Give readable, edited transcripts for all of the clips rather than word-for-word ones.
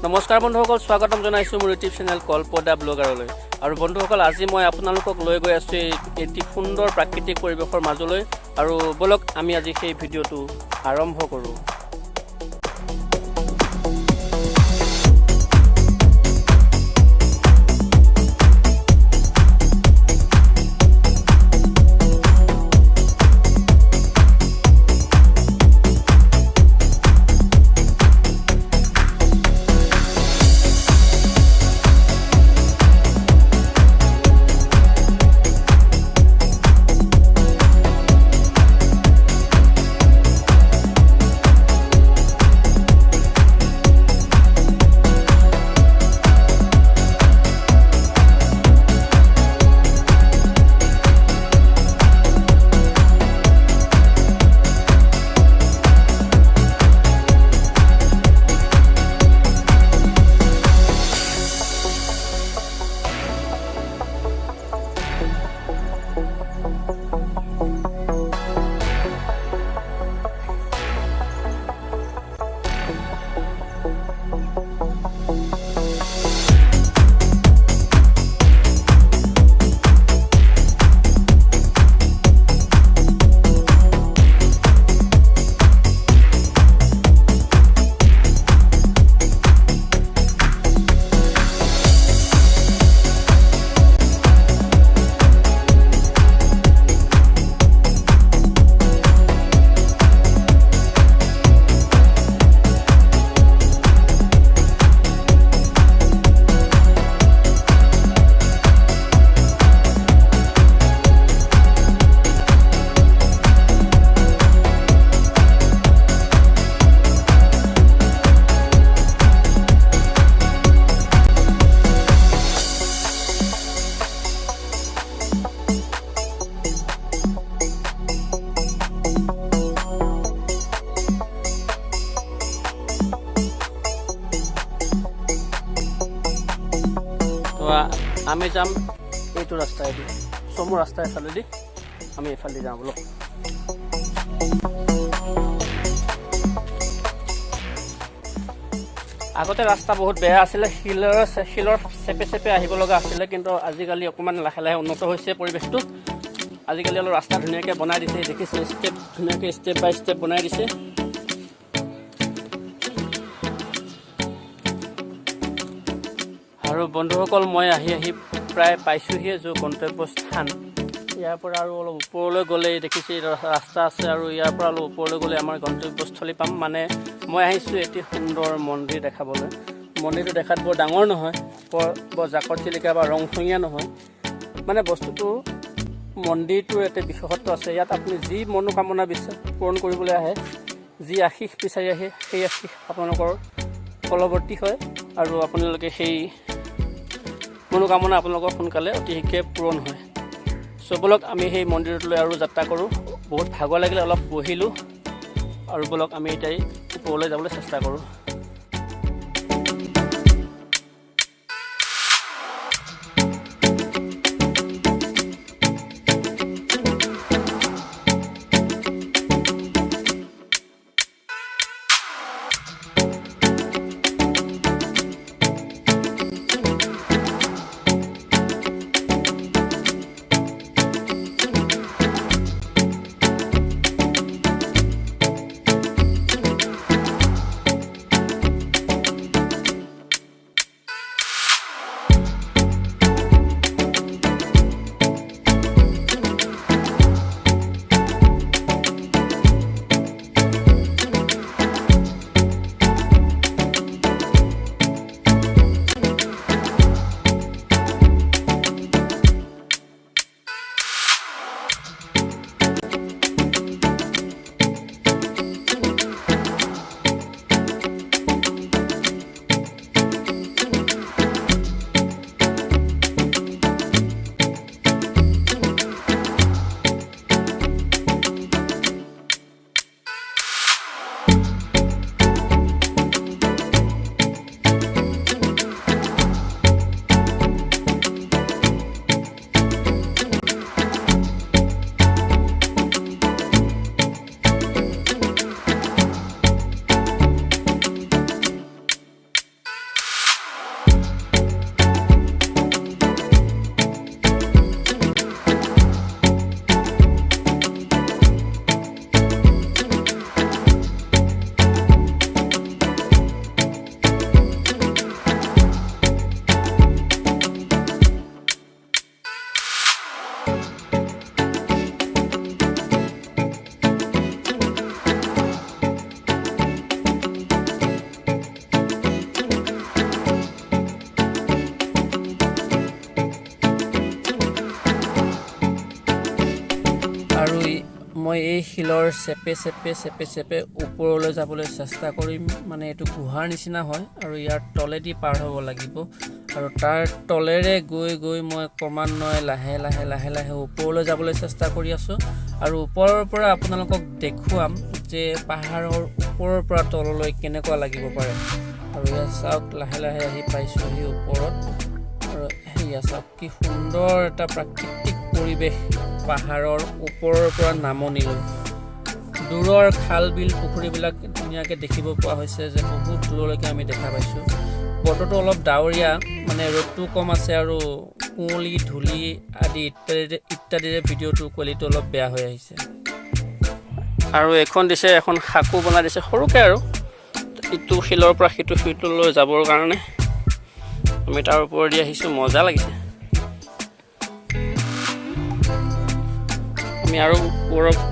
নমস্কাৰ বন্ধুসকল, স্বাগতম জনাইছোঁ মোৰ ইউটিউব চেনেল কল্পদা ব্লগাৰলৈ। আৰু বন্ধুসকল, আজি মই আপোনালোকক লৈ গৈ আছোঁ এটি সুন্দৰ প্ৰাকৃতিক পৰিৱেশৰ মাজলৈ। আৰু বলক আমি আজি সেই ভিডিঅ'টো আৰম্ভ কৰোঁ। আমি যাম এইটো ৰাস্তাইদি, চমু ৰাস্তা এফালেদি আমি এফালেদি যাওঁ বলক। আগতে ৰাস্তা বহুত বেয়া আছিলে, শিলৰ চেপে চেপে আহিব লগা আছিলে, কিন্তু আজিকালি অকণমান লাহে লাহে উন্নত হৈছে পৰিৱেশটো। আজিকালি অলপ ৰাস্তা ধুনীয়াকৈ বনাই দিছে, দেখিছে ধুনীয়াকৈ ষ্টেপ বাই ষ্টেপ বনাই দিছে। আৰু বন্ধুসকল, মই আহি প্ৰায় পাইছোঁহিয়ে য'ৰ গন্তব্যস্থান। ইয়াৰ পৰা আৰু অলপ ওপৰলৈ গ'লে দেখিছে ৰাস্তা আছে, আৰু ইয়াৰ পৰা অলপ ওপৰলৈ গ'লে আমাৰ গন্তব্যস্থলী পাম। মানে মই আহিছোঁ এটি সুন্দৰ মন্দিৰ দেখাবলৈ। মন্দিৰটো দেখাত বৰ ডাঙৰ নহয়, বৰ জাকত জিলিকা বা ৰংচঙীয়া নহয়। মানে বস্তুটো মন্দিৰটোৰ এটা বিশেষত্ব আছে। ইয়াত আপুনি যি মনোকামনা বিশ্বাস পূৰণ কৰিবলৈ আহে, যি আশীষ বিচাৰি আহে, সেই আশীষ আপোনালোকৰ ফলৱৰ্তী হয়, আৰু আপোনালোকে সেই মনোকামনা আপোনালোকৰ সোনকালে অতি শীঘ্ৰে পূৰণ হয়। চ' বলক আমি সেই মন্দিৰটোলৈ আৰু যাত্ৰা কৰোঁ। বহুত ভাগৰ লাগিলে, অলপ বহিলোঁ, আৰু বলক আমি এতিয়া ওপৰলৈ যাবলৈ চেষ্টা কৰোঁ। শিলৰ চেপে ওপৰলৈ যাবলৈ চেষ্টা কৰিম মানে এইটো গুহাৰ নিচিনা হয় আৰু ইয়াৰ তলেদি পাৰ হ'ব লাগিব আৰু তাৰ তলেৰে গৈ মই ক্ৰমান্বয়ে লাহে ওপৰলৈ যাবলৈ চেষ্টা কৰি আছোঁ আৰু ওপৰৰ পৰা আপোনালোকক দেখুৱাম যে পাহাৰৰ ওপৰৰ পৰা তললৈ কেনেকুৱা লাগিব পাৰে আৰু এয়া চাওক লাহে আহি পাইছোঁহি ওপৰত আৰু এয়া চাওক কি সুন্দৰ এটা প্ৰাকৃতিক পৰিৱেশ পাহাৰৰ ওপৰৰ পৰা নামনিলৈ দূৰৰ খাল বিল পুখুৰীবিলাক ধুনীয়াকৈ দেখিব পোৱা হৈছে যে বহুত দূৰলৈকে আমি দেখা পাইছোঁ বতৰটো অলপ ডাৱৰীয়া মানে ৰ'দটো কম আছে আৰু কুঁৱলী ধূলি আদি ইত্যাদিৰে ভিডিঅ'টোৰ কোৱালিটি অলপ বেয়া হৈ আহিছে আৰু এখন দিছে এখন শাকো বনাই দিছে সৰুকৈ আৰু ইটো শিলৰ পৰা সিটো শিললৈ যাবৰ কাৰণে আমি তাৰ ওপৰেদি আহিছোঁ মজা লাগিছে আমি আৰু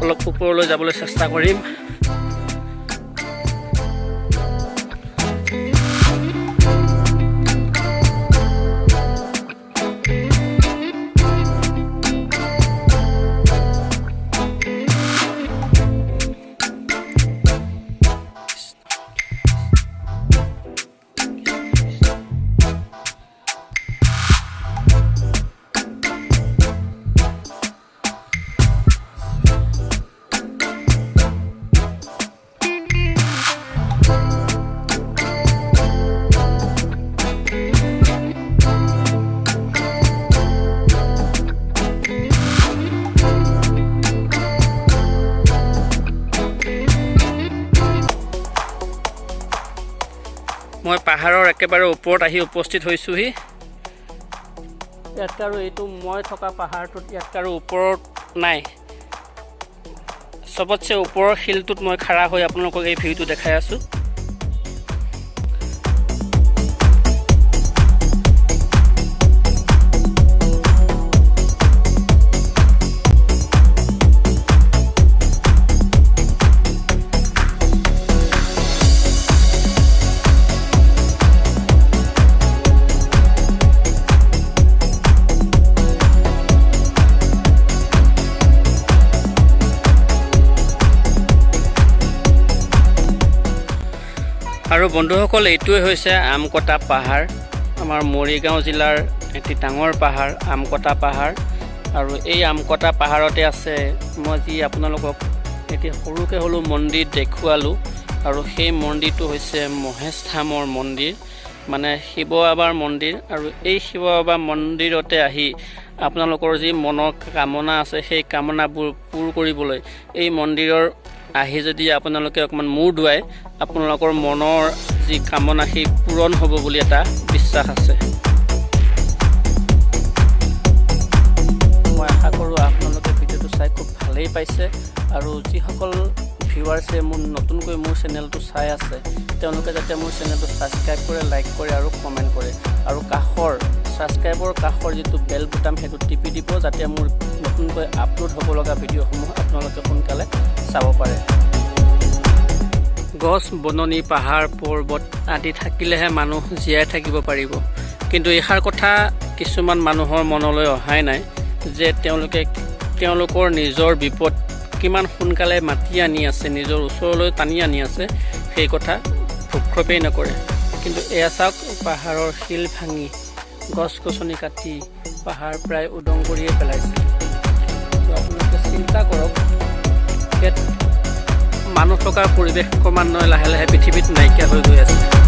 অলপ ওপৰলৈ যাবলৈ চেষ্টা কৰিম মই পাহাৰৰ একেবাৰে ওপৰত আহি উপস্থিত হৈছোহি ইয়াত আৰু এইটো মই থকা পাহাৰটোত ইয়াত আৰু ওপৰত নাই সবতছে ওপৰৰ শিলটোত মই খাৰা হৈ আপোনালোকক এই ভিউটো দেখাই আছোঁ আৰু বন্ধুসকল এইটোৱে হৈছে আমকটা পাহাৰ আমাৰ মৰিগাঁও জিলাৰ এটি ডাঙৰ পাহাৰ আমকটা পাহাৰ আৰু এই আমকটা পাহাৰতে আছে মই যি আপোনালোকক এটি সৰুকৈ হ'লেও মন্দিৰ দেখুৱালোঁ আৰু সেই মন্দিৰটো হৈছে মহেশ ধামৰ মন্দিৰ মানে শিৱ বাবাৰ মন্দিৰ আৰু এই শিৱ বাবাৰ মন্দিৰতে আহি আপোনালোকৰ যি মনৰ কামনা আছে সেই কামনাবোৰ পূৰ কৰিবলৈ এই মন্দিৰৰ আহি যদি আপোনালোকে অকমান মূৰ দুৱাই আপোনালোকৰ মনৰ যি কামনা সেই পূৰণ হ'ব বুলি এটা বিশ্বাস আছে মই আশা কৰোঁ আপোনালোকে ভিডিঅ'টো চাই খুব ভালেই পাইছে আৰু যিসকল ভিউৱাৰ্ছে মোৰ নতুনকৈ মোৰ চেনেলটো চাই আছে তেওঁলোকে যাতে মোৰ চেনেলটো ছাবস্ক্ৰাইব কৰে লাইক কৰে আৰু কমেণ্ট কৰে আৰু ছাবস্ক্ৰাইবৰ কাষৰ যিটো বেল বুটাম সেইটো টিপি দিব যাতে মোৰ নতুনকৈ আপলোড হ'ব লগা ভিডিঅ'সমূহ আপোনালোকে সোনকালে চাব পাৰে গছ বননি পাহাৰ পৰ্বত আদি থাকিলেহে মানুহ জীয়াই থাকিব পাৰিব কিন্তু এষাৰ কথা কিছুমান মানুহৰ মনলৈ অহাই নাই যে তেওঁলোকৰ নিজৰ বিপদ কিমান সোনকালে মাতি আনি আছে নিজৰ ওচৰলৈ টানি আনি আছে সেই কথা ভ্ৰূক্ষেপেই নকৰে কিন্তু এয়া চাওক পাহাৰৰ শিল ভাঙি গছ গছনি কাটি পাহাৰ প্ৰায় উদং কৰিয়ে পেলাইছে আপোনালোকে চিন্তা কৰক ইয়াত মানুহ থকাৰ পৰিৱেশ ক্ৰমান্বয়ে লাহে পৃথিৱীত নাইকিয়া হৈ গৈ আছে